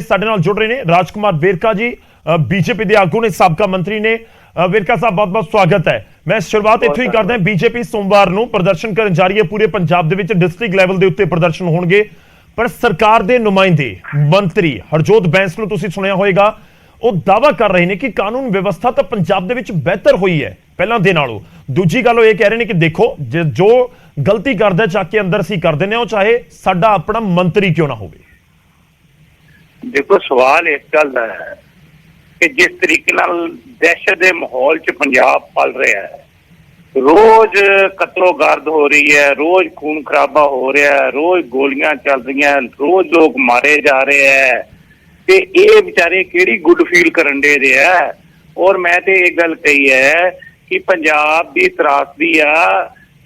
ਸਾਡੇ ਨਾਲ ਜੁੜ ਰਹੇ ਨੇ ਰਾਜਕੁਮਾਰ ਵੇਰਕਾ ਜੀ, ਬੀਜੇਪੀ ਦੇ ਆਗੂ ਨੇ, ਸਾਬਕਾ ਮੰਤਰੀ ਨੇ। ਵੇਰਕਾ ਸਾਹਿਬ, ਬਹੁਤ ਬਹੁਤ ਸਵਾਗਤ ਹੈ। ਮੈਂ ਸ਼ੁਰੂਆਤ ਇੱਥੋਂ ਹੀ ਕਰਦਾ। ਬੀਜੇਪੀ ਸੋਮਵਾਰ ਨੂੰ ਪ੍ਰਦਰਸ਼ਨ ਕਰਨ ਜਾ ਰਹੀ ਹੈ। ਪੂਰੇ ਪੰਜਾਬ ਦੇ ਵਿੱਚ ਡਿਸਟ੍ਰਿਕਟ ਲੈਵਲ ਦੇ ਉੱਤੇ ਪ੍ਰਦਰਸ਼ਨ ਹੋਣਗੇ, ਪਰ ਸਰਕਾਰ ਦੇ ਨੁਮਾਇੰਦੇ ਮੰਤਰੀ ਹਰਜੋਤ ਬੈਂਸ ਨੂੰ ਤੁਸੀਂ ਸੁਣਿਆ ਹੋਵੇਗਾ, ਉਹ ਦਾਅਵਾ ਕਰ ਰਹੇ ਨੇ ਕਿ ਕਾਨੂੰਨ ਵਿਵਸਥਾ ਤਾਂ ਪੰਜਾਬ ਦੇ ਵਿੱਚ ਬਿਹਤਰ ਹੋਈ ਹੈ ਪਹਿਲਾਂ ਦੇ ਨਾਲੋਂ। ਦੂਜੀ ਗੱਲ ਉਹ ਇਹ ਕਹਿ ਰਹੇ ਨੇ ਕਿ ਦੇਖੋ, ਜੋ ਗਲਤੀ ਕਰਦਾ ਚੱਕ ਕੇ ਅੰਦਰ ਅਸੀਂ ਕਰ ਦਿੰਦੇ ਹਾਂ, ਉਹ ਚਾਹੇ ਸਾਡਾ ਆਪਣਾ ਮੰਤਰੀ ਕਿਉਂ ਨਾ ਹੋਵੇ। ਦੇਖੋ, ਸਵਾਲ ਇਸ ਗੱਲ ਦਾ ਹੈ ਕਿ ਜਿਸ ਤਰੀਕੇ ਨਾਲ ਦਹਿਸ਼ਤ ਦੇ ਮਾਹੌਲ 'ਚ ਪੰਜਾਬ ਪਲ ਰਿਹਾ ਹੈ, ਰੋਜ਼ ਕਤਲੋਗਰਦ ਹੋ ਰਹੀ ਹੈ, ਰੋਜ਼ ਖੂਨ ਖਰਾਬਾ ਹੋ ਰਿਹਾ ਹੈ, ਰੋਜ਼ ਗੋਲੀਆਂ ਚੱਲ ਰਹੀਆਂ, ਰੋਜ਼ ਲੋਕ ਮਾਰੇ ਜਾ ਰਹੇ ਹੈ, ਤੇ ਇਹ ਵਿਚਾਰੇ ਕਿਹੜੀ ਗੁੱਡ ਫੀਲ ਕਰਨ ਦੇ ਰਹੇ ਹੈ। ਔਰ ਮੈਂ ਤੇ ਇਹ ਗੱਲ ਕਹੀ ਹੈ ਕਿ ਪੰਜਾਬ ਦੀ ਤਰਾਸਦੀ ਆ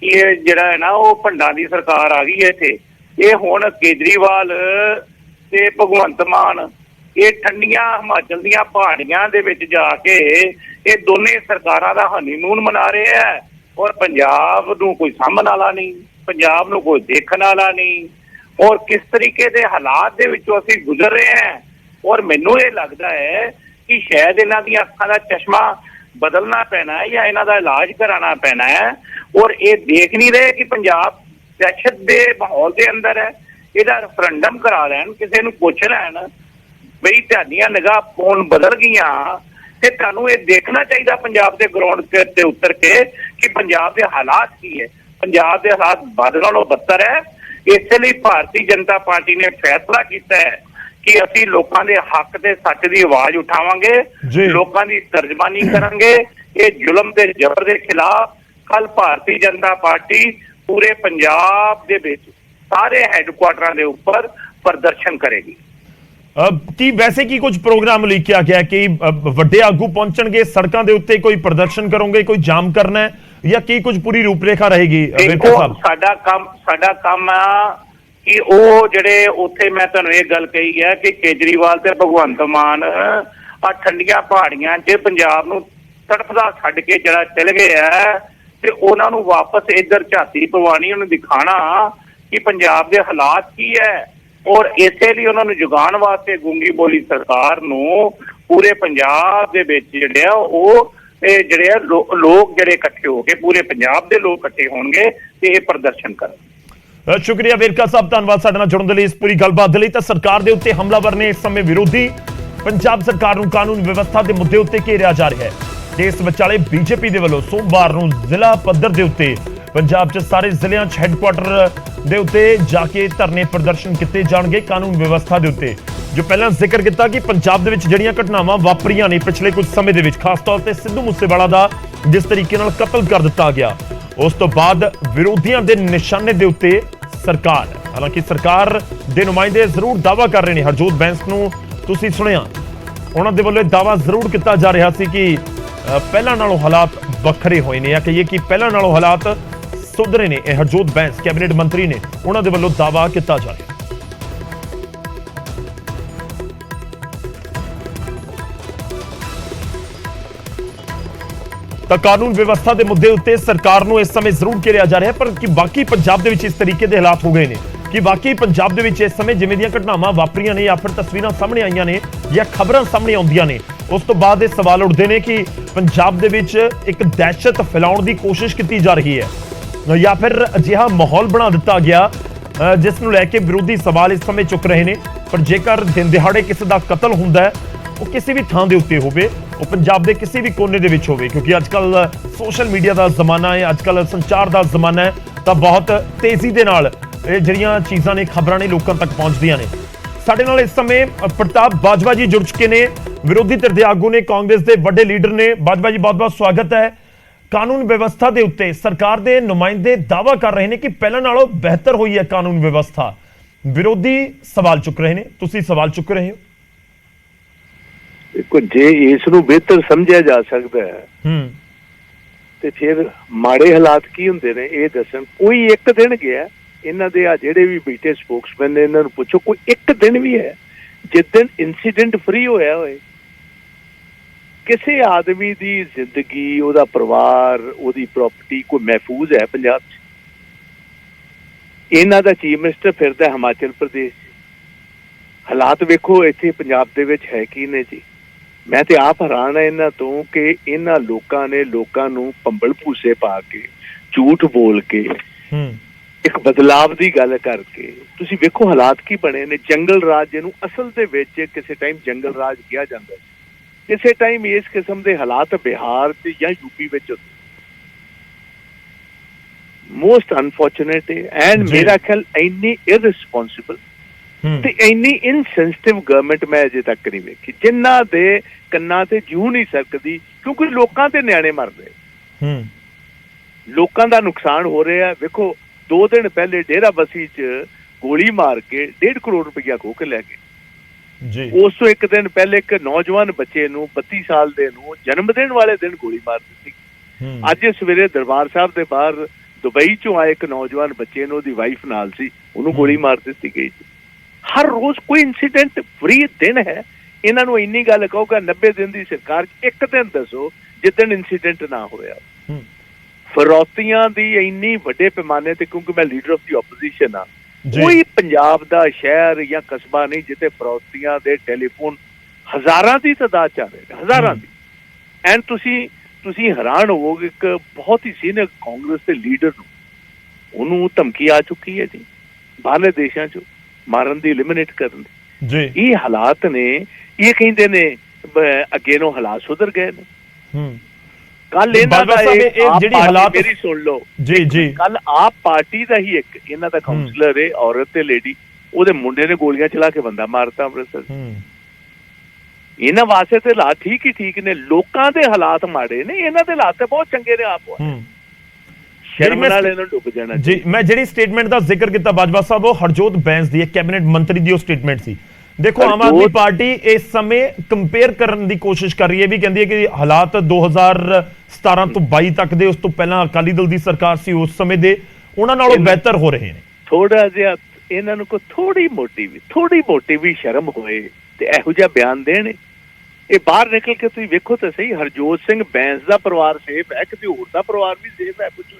ਕਿ ਇਹ ਜਿਹੜਾ ਹੈ ਨਾ, ਉਹ ਭੰਡਾਂ ਦੀ ਸਰਕਾਰ ਆ ਗਈ ਹੈ ਇੱਥੇ। ਇਹ ਹੁਣ ਕੇਜਰੀਵਾਲ ਤੇ ਭਗਵੰਤ ਮਾਨ ਇਹ ਠੰਡੀਆਂ ਹਿਮਾਚਲ ਦੀਆਂ ਪਹਾੜੀਆਂ ਦੇ ਵਿੱਚ ਜਾ ਕੇ ਇਹ ਦੋਨੇ ਸਰਕਾਰਾਂ ਦਾ ਹਨੀਮੂਨ ਮਨਾ ਰਹੇ ਹੈ, ਔਰ ਪੰਜਾਬ ਨੂੰ ਕੋਈ ਸਾਂਭਣ ਵਾਲਾ ਨਹੀਂ, ਪੰਜਾਬ ਨੂੰ ਕੋਈ ਦੇਖਣ ਵਾਲਾ ਨਹੀਂ, ਔਰ ਕਿਸ ਤਰੀਕੇ ਦੇ ਹਾਲਾਤ ਦੇ ਵਿੱਚੋਂ ਅਸੀਂ ਗੁਜ਼ਰ ਰਹੇ ਹਾਂ। ਔਰ ਮੈਨੂੰ ਇਹ ਲੱਗਦਾ ਹੈ ਕਿ ਸ਼ਾਇਦ ਇਹਨਾਂ ਦੀਆਂ ਅੱਖਾਂ ਦਾ ਚਸ਼ਮਾ ਬਦਲਣਾ ਪੈਣਾ ਹੈ ਜਾਂ ਇਹਨਾਂ ਦਾ ਇਲਾਜ ਕਰਾਉਣਾ ਪੈਣਾ ਹੈ। ਔਰ ਇਹ ਦੇਖ ਨਹੀਂ ਰਹੇ ਕਿ ਪੰਜਾਬ ਦਹਿਸ਼ਤ ਦੇ ਮਾਹੌਲ ਦੇ ਅੰਦਰ ਹੈ। ਇਹਦਾ ਰੈਫਰੈਂਡਮ ਕਰਾ ਲੈਣ, ਕਿਸੇ ਨੂੰ ਪੁੱਛ ਲੈਣ ਬਈ ਤੁਹਾਡੀਆਂ ਨਿਗਾਹ ਹੁਣ ਬਦਲ ਗਈਆਂ, ਤੇ ਤੁਹਾਨੂੰ ਇਹ ਦੇਖਣਾ ਚਾਹੀਦਾ ਪੰਜਾਬ ਦੇ ਗਰਾਊਂਡ ਤੇ ਉਤਰ ਕੇ ਕਿ ਪੰਜਾਬ ਦੇ ਹਾਲਾਤ ਕੀ ਹੈ। ਪੰਜਾਬ ਦੇ ਹਾਲਾਤ ਵੱਧ ਨਾਲੋਂ ਬੱਤਰ ਹੈ। ਇਸੇ ਲਈ ਭਾਰਤੀ ਜਨਤਾ ਪਾਰਟੀ ਨੇ ਫੈਸਲਾ ਕੀਤਾ ਹੈ ਕਿ ਅਸੀਂ ਲੋਕਾਂ ਦੇ ਹੱਕ ਤੇ ਸੱਚ ਦੀ ਆਵਾਜ਼ ਉਠਾਵਾਂਗੇ, ਲੋਕਾਂ ਦੀ ਤਰਜਮਾਨੀ ਕਰਾਂਗੇ। ਇਹ ਜ਼ੁਲਮ ਤੇ ਜ਼ਬਰ ਦੇ ਖਿਲਾਫ ਕੱਲ ਭਾਰਤੀ ਜਨਤਾ ਪਾਰਟੀ ਪੂਰੇ ਪੰਜਾਬ ਦੇ ਵਿੱਚ ਸਾਰੇ ਹੈੱਡਕੁਆਟਰਾਂ ਦੇ ਉੱਪਰ ਪ੍ਰਦਰਸ਼ਨ ਕਰੇਗੀ। ਕੀ ਵੈਸੇ ਕੀ ਕੁਝ ਪ੍ਰੋਗਰਾਮ ਲਿਖਿਆ ਗਿਆ ਕਿ ਵੱਡੇ ਆਗੂ ਪਹੁੰਚਣਗੇ ਸੜਕਾਂ ਦੇ ਉੱਤੇ, ਕੋਈ ਪ੍ਰਦਰਸ਼ਨ ਕਰੋਗੇ, ਕੋਈ ਜਾਮ ਕਰਨਾ ਹੈ, ਜਾਂ ਕੀ ਕੁਝ ਪੂਰੀ ਰੂਪਰੇਖਾ ਰਹੇਗੀ? ਸਾਡਾ ਕੰਮ ਆ ਕਿ ਉਹ ਜਿਹੜੇ ਉੱਥੇ, ਮੈਂ ਤੁਹਾਨੂੰ ਇਹ ਗੱਲ ਕਹੀ ਹੈ ਕਿ ਕੇਜਰੀਵਾਲ ਤੇ ਭਗਵੰਤ ਮਾਨ ਆ ਠੰਡੀਆਂ ਪਹਾੜੀਆਂ 'ਚ ਪੰਜਾਬ ਨੂੰ ਤੜਫਦਾ ਛੱਡ ਕੇ ਜਿਹੜਾ ਚਲੇ ਗਏ ਹੈ, ਤੇ ਉਹਨਾਂ ਨੂੰ ਵਾਪਸ ਇੱਧਰ ਝਾਤੀ ਪਵਾਣੀ, ਉਹਨੂੰ ਦਿਖਾਣਾ ਕਿ ਪੰਜਾਬ ਦੇ ਹਾਲਾਤ ਕੀ ਹੈ। ਔਰ ਇਸੇ ਲਈ ਉਹਨਾਂ ਨੂੰ ਜਗਾਉਣ ਵਾਸਤੇ ਗੂੰਗੀ ਬੋਲੀ ਸਰਕਾਰ ਨੂੰ ਪੂਰੇ ਪੰਜਾਬ ਦੇ ਵਿੱਚ ਜਿਹੜੇ ਆ ਉਹ ਜਿਹੜੇ ਆ ਲੋਕ ਜਿਹੜੇ ਇਕੱਠੇ ਹੋ ਕੇ, ਪੂਰੇ ਪੰਜਾਬ ਦੇ ਲੋਕ ਇਕੱਠੇ ਹੋਣਗੇ ਤੇ ਇਹ ਪ੍ਰਦਰਸ਼ਨ ਕਰਨ। ਸ਼ੁਕਰੀਆ ਵੇਰਕਾ ਸਾਹਿਬ, ਧੰਨਵਾਦ ਸਾਡੇ ਨਾਲ ਜੁੜਨ ਦੇ ਲਈ, ਇਸ ਪੂਰੀ ਗੱਲਬਾਤ ਦੇ ਲਈ। ਤਾਂ ਸਰਕਾਰ ਦੇ ਉੱਤੇ ਹਮਲਾਵਰ ਨੇ ਇਸ ਸਮੇਂ ਵਿਰੋਧੀ ਪੰਜਾਬ ਸਰਕਾਰ ਨੂੰ ਕਾਨੂੰਨ ਵਿਵਸਥਾ ਦੇ ਮੁੱਦੇ ਉੱਤੇ ਘੇਰਿਆ ਜਾ ਰਿਹਾ ਹੈ। ਤੇ ਇਸ ਵਿਚਾਲੇ ਬੀਜੇਪੀ ਦੇ ਵੱਲੋਂ ਸੋਮਵਾਰ ਨੂੰ ਜ਼ਿਲ੍ਹਾ ਪੱਧਰ ਦੇ ਉੱਤੇ ਪੰਜਾਬ 'ਚ ਸਾਰੇ ਜ਼ਿਲ੍ਹਿਆਂ 'ਚ ਹੈੱਡਕੁਆਟਰ ਦੇ ਉੱਤੇ ਜਾ ਕੇ ਧਰਨੇ ਪ੍ਰਦਰਸ਼ਨ ਕੀਤੇ ਜਾਣਗੇ ਕਾਨੂੰਨ ਵਿਵਸਥਾ ਦੇ ਉੱਤੇ। ਜੋ ਪਹਿਲਾਂ ਜ਼ਿਕਰ ਕੀਤਾ ਕਿ ਪੰਜਾਬ ਦੇ ਵਿੱਚ ਜਿਹੜੀਆਂ ਘਟਨਾਵਾਂ ਵਾਪਰੀਆਂ ਨੇ ਪਿਛਲੇ ਕੁਝ ਸਮੇਂ ਦੇ ਵਿੱਚ, ਖਾਸ ਤੌਰ ਤੇ ਸਿੱਧੂ ਮੂਸੇਵਾਲਾ ਦਾ ਜਿਸ ਤਰੀਕੇ ਨਾਲ ਕਤਲ ਕਰ ਦਿੱਤਾ ਗਿਆ, ਉਸ ਤੋਂ ਬਾਅਦ ਵਿਰੋਧੀਆਂ ਦੇ ਨਿਸ਼ਾਨੇ ਦੇ ਉੱਤੇ ਸਰਕਾਰ, ਹਾਲਾਂਕਿ ਸਰਕਾਰ ਦੇ ਨੁਮਾਇੰਦੇ ਜ਼ਰੂਰ ਦਾਅਵਾ ਕਰ ਰਹੇ ਨੇ। ਹਰਜੋਤ ਬੈਂਸ ਨੂੰ ਤੁਸੀਂ ਸੁਣਿਆ, ਉਹਨਾਂ ਦੇ ਵੱਲੋਂ ਦਾਅਵਾ ਜ਼ਰੂਰ ਕੀਤਾ ਜਾ ਰਿਹਾ ਸੀ ਕਿ ਪਹਿਲਾਂ ਨਾਲੋਂ ਹਾਲਾਤ ਵੱਖਰੇ ਹੋਏ ਨੇ, ਜਾਂ ਕਹੀਏ ਕਿ ਪਹਿਲਾਂ ਨਾਲੋਂ ਹਾਲਾਤ ਸੁਧਰੇ ਨੇ। ਇਹ ਹਰਜੋਤ ਬੈਂਸ ਕੈਬਨਿਟ ਮੰਤਰੀ ਨੇ, ਉਹਨਾਂ ਦੇ ਵੱਲੋਂ ਦਾਅਵਾ ਕੀਤਾ ਜਾ ਰਿਹਾ। ਤਾਂ ਕਾਨੂੰਨ ਵਿਵਸਥਾ ਦੇ ਮੁੱਦੇ ਉੱਤੇ ਸਰਕਾਰ ਨੂੰ ਇਸ ਸਮੇਂ ਜ਼ਰੂਰ ਘੇਰਿਆ ਜਾ ਰਿਹਾ, ਪਰ ਕਿ ਬਾਕੀ ਪੰਜਾਬ ਦੇ ਵਿੱਚ ਇਸ ਤਰੀਕੇ ਦੇ ਹਾਲਾਤ ਹੋ ਗਏ ਨੇ ਕਿ ਬਾਕੀ ਪੰਜਾਬ ਦੇ ਵਿੱਚ ਇਸ ਸਮੇਂ ਜਿਵੇਂ ਦੀਆਂ ਘਟਨਾਵਾਂ ਵਾਪਰੀਆਂ ਨੇ, ਜਾਂ ਫਿਰ ਤਸਵੀਰਾਂ ਸਾਹਮਣੇ ਆਈਆਂ ਨੇ, ਜਾਂ ਖਬਰਾਂ ਸਾਹਮਣੇ ਆਉਂਦੀਆਂ ਨੇ, ਉਸ ਤੋਂ ਬਾਅਦ ਇਹ ਸਵਾਲ ਉੱਠਦੇ ਨੇ ਕਿ ਪੰਜਾਬ ਦੇ ਵਿੱਚ ਇੱਕ ਦਹਿਸ਼ਤ ਫੈਲਾਉਣ ਦੀ ਕੋਸ਼ਿਸ਼ ਕੀਤੀ ਜਾ ਰਹੀ ਹੈ, ਜਾਂ ਫਿਰ ਅਜਿਹਾ ਮਾਹੌਲ ਬਣਾ ਦਿੱਤਾ ਗਿਆ ਜਿਸ ਨੂੰ ਲੈ ਕੇ ਵਿਰੋਧੀ ਸਵਾਲ ਇਸ ਸਮੇਂ ਚੁੱਕ ਰਹੇ ਨੇ। ਪਰ ਜੇਕਰ ਦਿਨ ਦਿਹਾੜੇ ਕਿਸੇ ਦਾ ਕਤਲ ਹੁੰਦਾ ਹੈ, ਉਹ ਕਿਸੇ ਵੀ ਥਾਂ ਦੇ ਉੱਤੇ ਹੋਵੇ, ਉਹ ਪੰਜਾਬ ਦੇ ਕਿਸੇ ਵੀ ਕੋਨੇ ਦੇ ਵਿੱਚ ਹੋਵੇ, ਕਿਉਂਕਿ ਅੱਜ ਕੱਲ ਸੋਸ਼ਲ ਮੀਡੀਆ ਦਾ ਜ਼ਮਾਨਾ ਹੈ, ਅੱਜ ਕੱਲ ਸੰਚਾਰ ਦਾ ਜ਼ਮਾਨਾ ਹੈ, ਤਾਂ ਬਹੁਤ ਤੇਜ਼ੀ ਦੇ ਨਾਲ ਇਹ ਜਿਹੜੀਆਂ ਚੀਜ਼ਾਂ ਨੇ, ਖਬਰਾਂ ਨੇ, ਲੋਕਾਂ ਤੱਕ ਪਹੁੰਚਦੀਆਂ ਨੇ। ਸਾਡੇ ਨਾਲ ਇਸ ਸਮੇਂ ਪ੍ਰਤਾਪ ਬਾਜਵਾ ਜੀ ਜੁੜ ਚੁੱਕੇ ਨੇ, ਵਿਰੋਧੀ ਧਿਰ ਦੇ ਆਗੂ ਨੇ, ਕਾਂਗਰਸ ਦੇ ਵੱਡੇ ਲੀਡਰ ਨੇ। ਬਾਜਵਾ ਜੀ, ਬਹੁਤ ਬਹੁਤ ਸਵਾਗਤ ਹੈ। ਕਾਨੂੰਨ ਵਿਵਸਥਾ ਦੇ ਉੱਤੇ ਸਰਕਾਰ ਦੇ ਨੁਮਾਇੰਦੇ ਦਾਅਵਾ ਕਰ ਰਹੇ ਨੇ ਕਿ ਪਹਿਲਾਂ ਨਾਲੋਂ ਬਿਹਤਰ ਹੋਈ ਹੈ ਕਾਨੂੰਨ ਵਿਵਸਥਾ, ਵਿਰੋਧੀ ਸਵਾਲ ਚੁੱਕ ਰਹੇ ਨੇ, ਤੁਸੀਂ ਸਵਾਲ ਚੁੱਕ ਰਹੇ ਹੋ। ਦੇਖੋ, ਜੇ ਇਸ ਨੂੰ ਬਿਹਤਰ ਸਮਝਿਆ ਜਾ ਸਕਦਾ ਹੈ ਤੇ ਫਿਰ ਮਾੜੇ ਹਾਲਾਤ ਕੀ ਹੁੰਦੇ ਨੇ ਇਹ ਦੱਸਣ। ਕੋਈ ਇੱਕ ਦਿਨ ਗਿਆ, ਇਹਨਾਂ ਦੇ ਆ ਜਿਹੜੇ ਵੀ ਬੀਟੇ ਸਪੋਕਸਮੈਨ ਨੇ, ਇਹਨਾਂ ਨੂੰ ਪੁੱਛੋ ਕੋਈ ਇੱਕ ਦਿਨ ਵੀ ਹੈ ਜਿਸ ਦਿਨ ਇਨਸੀਡੈਂਟ ਫ੍ਰੀ ਹੋਇਆ ਹੋਏ। ਕਿਸੇ ਆਦਮੀ ਦੀ ਜ਼ਿੰਦਗੀ, ਉਹਦਾ ਪਰਿਵਾਰ, ਉਹਦੀ ਪ੍ਰਾਪਰਟੀ ਕੋਈ ਮਹਿਫੂਜ਼ ਹੈ ਪੰਜਾਬ 'ਚ? ਇਹਨਾਂ ਦਾ ਚੀਫ ਮਿਨਿਸਟਰ ਫਿਰਦਾ ਹਿਮਾਚਲ ਪ੍ਰਦੇਸ਼, ਹਾਲਾਤ ਵੇਖੋ ਇੱਥੇ ਪੰਜਾਬ ਦੇ ਵਿੱਚ ਹੈ ਕੀ ਨੇ ਜੀ। ਮੈਂ ਤੇ ਆਪ ਹੈਰਾਨ ਹਾਂ ਇਹਨਾਂ ਤੋਂ ਕਿ ਇਹਨਾਂ ਲੋਕਾਂ ਨੇ ਲੋਕਾਂ ਨੂੰ ਪੰਬਲ ਭੂਸੇ ਪਾ ਕੇ, ਝੂਠ ਬੋਲ ਕੇ, ਇੱਕ ਬਦਲਾਵ ਦੀ ਗੱਲ ਕਰਕੇ, ਤੁਸੀਂ ਵੇਖੋ ਹਾਲਾਤ ਕੀ ਬਣੇ ਨੇ। ਜੰਗਲ ਰਾਜ, ਜਿਹਨੂੰ ਅਸਲ ਦੇ ਵਿੱਚ ਕਿਸੇ ਟਾਈਮ ਜੰਗਲ ਰਾਜ ਕਿਹਾ ਜਾਂਦਾ ਸੀ, ਕਿਸੇ ਟਾਈਮ ਇਸ ਕਿਸਮ ਦੇ ਹਾਲਾਤ ਬਿਹਾਰ ਤੇ ਜਾਂ ਯੂਪੀ ਵਿੱਚ ਹੁੰਦੇ। ਮੋਸਟ ਅਨਫੋਰਚੂਨੇਟ ਐਂਡ ਮੇਰਾ ਖਿਆਲ ਇੰਨੀ ਇਰਰਿਸਪੌਂਸਿਬਲ ਤੇ ਇੰਨੀ ਇਨਸੈਂਸਿਟਿਵ ਗਵਰਨਮੈਂਟ ਮੈਂ ਅਜੇ ਤੱਕ ਨਹੀਂ ਵੇਖੀ, ਜਿਨ੍ਹਾਂ ਦੇ ਕੰਨਾਂ ਤੇ ਜੂ ਨਹੀਂ ਸਕਦੀ, ਕਿਉਂਕਿ ਲੋਕਾਂ ਦੇ ਨਿਆਣੇ ਮਰ ਰਹੇ, ਲੋਕਾਂ ਦਾ ਨੁਕਸਾਨ ਹੋ ਰਿਹਾ। ਵੇਖੋ 2 ਦਿਨ ਪਹਿਲੇ ਡੇਰਾਬੱਸੀ 'ਚ ਗੋਲੀ ਮਾਰ ਕੇ 1.5 ਕਰੋੜ ਰੁਪਈਆ ਖੋਹ ਕੇ ਲੈ ਗਏ ਜੀ। ਉਸ ਤੋਂ 1 ਦਿਨ ਪਹਿਲੇ ਇੱਕ ਨੌਜਵਾਨ ਬੱਚੇ ਨੂੰ 32 ਸਾਲ ਦੇ ਨੂੰ ਜਨਮ ਦਿਨ ਵਾਲੇ ਦਿਨ ਗੋਲੀ ਮਾਰ ਦਿੱਤੀ। ਅੱਜ ਸਵੇਰੇ ਦਰਬਾਰ ਸਾਹਿਬ ਦੇ ਬਾਹਰ ਦੁਬਈ 'ਚੋਂ ਆਏ ਇੱਕ ਨੌਜਵਾਨ ਬੱਚੇ ਨੂੰ, ਉਹਦੀ ਵਾਈਫ ਨਾਲ ਸੀ, ਉਹਨੂੰ ਗੋਲੀ ਮਾਰ ਦਿੱਤੀ ਗਈ। ਹਰ ਰੋਜ਼ ਕੋਈ ਇਨਸੀਡੈਂਟ ਫਰੀ ਦਿਨ ਹੈ। ਇਹਨਾਂ ਨੂੰ ਇੰਨੀ ਗੱਲ ਕਹੋਗਾ 90 ਦਿਨ ਦੀ ਸਰਕਾਰ 'ਚ ਇੱਕ ਦਿਨ ਦੱਸੋ ਜਿੱਦਣ ਇਨਸੀਡੈਂਟ ਨਾ ਹੋਇਆ। ਫਰੌਤੀਆਂ ਦੀ ਇੰਨੀ ਵੱਡੇ ਪੈਮਾਨੇ ਤੇ, ਕਿਉਂਕਿ ਮੈਂ ਲੀਡਰ ਆਫ ਦੀ ਆਪੋਜੀਸ਼ਨ ਆ, ਕੋਈ ਪੰਜਾਬ ਦਾ ਸ਼ਹਿਰ ਜਾਂ ਕਸਬਾ ਨਹੀਂ ਜਿੱਥੇ ਫਰੌਤੀਆਂ ਦੇ ਟੈਲੀਫੋਨ ਹਜ਼ਾਰਾਂ ਦੀ ਤਾਦਾਦ 'ਚ ਆ ਰਹੇ ਨੇ, ਹਜ਼ਾਰਾਂ ਦੀ। ਐਂਡ ਤੁਸੀਂ ਹੈਰਾਨ ਹੋਵੋਗੇ, ਇੱਕ ਬਹੁਤ ਹੀ ਸੀਨੀਅਰ ਕਾਂਗਰਸ ਦੇ ਲੀਡਰ ਨੂੰ, ਉਹਨੂੰ ਧਮਕੀ ਆ ਚੁੱਕੀ ਹੈ ਜੀ ਬਾਹਰਲੇ ਦੇਸ਼ਾਂ 'ਚ ਮਾਰਨ ਦੀ, ਐਲੀਮੀਨੇਟ ਕਰਨ ਦੀ। ਇਹ ਹਾਲਾਤ ਨੇ। ਇਹ ਕਹਿੰਦੇ ਨੇ ਅੱਗੇ ਨੂੰ ਹਾਲਾਤ ਸੁਧਰ ਗਏ ਨੇ। ਕੱਲ ਇਹਨਾਂ ਦਾ ਜਿਹੜੀ ਹਾਲਾਤ, ਮੇਰੀ ਸੁਣ ਲਓ ਜੀ, ਕੱਲ ਆਪ ਪਾਰਟੀ ਦਾ ਹੀ ਇੱਕ ਇਹਨਾਂ ਦਾ ਕਾਉਂਸਲਰ ਹੈ, ਔਰਤ ਤੇ ਲੇਡੀ, ਉਹਦੇ ਮੁੰਡੇ ਨੇ ਗੋਲੀਆਂ ਚਲਾ ਕੇ ਬੰਦਾ ਮਾਰਤਾ ਅੰਮ੍ਰਿਤਸਰ। ਇਹਨਾਂ ਵਾਸਤੇ ਤੇ ਹਾਲਾਤ ਠੀਕ ਹੀ ਠੀਕ ਨੇ, ਲੋਕਾਂ ਦੇ ਹਾਲਾਤ ਮਾੜੇ ਨੇ, ਇਹਨਾਂ ਦੇ ਹਾਲਾਤ ਤੇ ਬਹੁਤ ਚੰਗੇ ਨੇ। ਆਪ ਸ਼ਰਮ ਨਾਲ ਇਹਨਾਂ ਨੂੰ ਡੁੱਬ ਜਾਣਾ ਜੀ। ਮੈਂ ਜਿਹੜੀ ਸਟੇਟਮੈਂਟ ਦਾ ਜ਼ਿਕਰ ਕੀਤਾ ਬਾਜਵਾ ਸਾਹਿਬ, ਉਹ ਹਰਜੋਤ ਬੈਂਸ ਦੀ, ਕੈਬਨਿਟ ਮੰਤਰੀ ਦੀ ਉਹ ਸਟੇਟਮੈਂਟ ਸੀ। ਦੇਖੋ ਆਮ ਆਦਮੀ ਪਾਰਟੀ ਇਸ ਸਮੇਂ ਕੰਪੇਅਰ ਕਰਨ ਦੀ ਕੋਸ਼ਿਸ਼ ਕਰ ਰਹੀ ਹੈ, ਵੀ ਕਹਿੰਦੀ ਹੈ ਕਿ ਹਾਲਾਤ 2017 ਤੋਂ 22 ਤੱਕ ਦੇ, ਉਸ ਤੋਂ ਪਹਿਲਾਂ ਅਕਾਲੀ ਦਲ ਦੀ ਸਰਕਾਰ ਸੀ, ਉਸ ਸਮੇਂ ਦੇ ਉਹਨਾਂ ਨਾਲੋਂ ਬਿਹਤਰ ਹੋ ਰਹੇ ਨੇ। ਥੋੜਾ ਜਿਹਾ ਇਹਨਾਂ ਨੂੰ ਕੋਈ ਥੋੜੀ ਮੋਟੀ ਵੀ ਸ਼ਰਮ ਹੋਏ ਤੇ ਇਹੋ ਜਿਹਾ ਬਿਆਨ ਦੇਣ। ਇਹ ਬਾਹਰ ਨਿਕਲ ਕੇ ਤੁਸੀਂ ਵੇਖੋ ਤਾਂ ਸਹੀ, ਹਰਜੋਤ ਸਿੰਘ ਬੈਂਸ ਦਾ ਪਰਿਵਾਰ ਸੇਫ ਹੈ, ਕਿਸੇ ਹੋਰ ਦਾ ਪਰਿਵਾਰ ਵੀ ਸੇਫ ਹੈ? ਪੁੱਛੋ।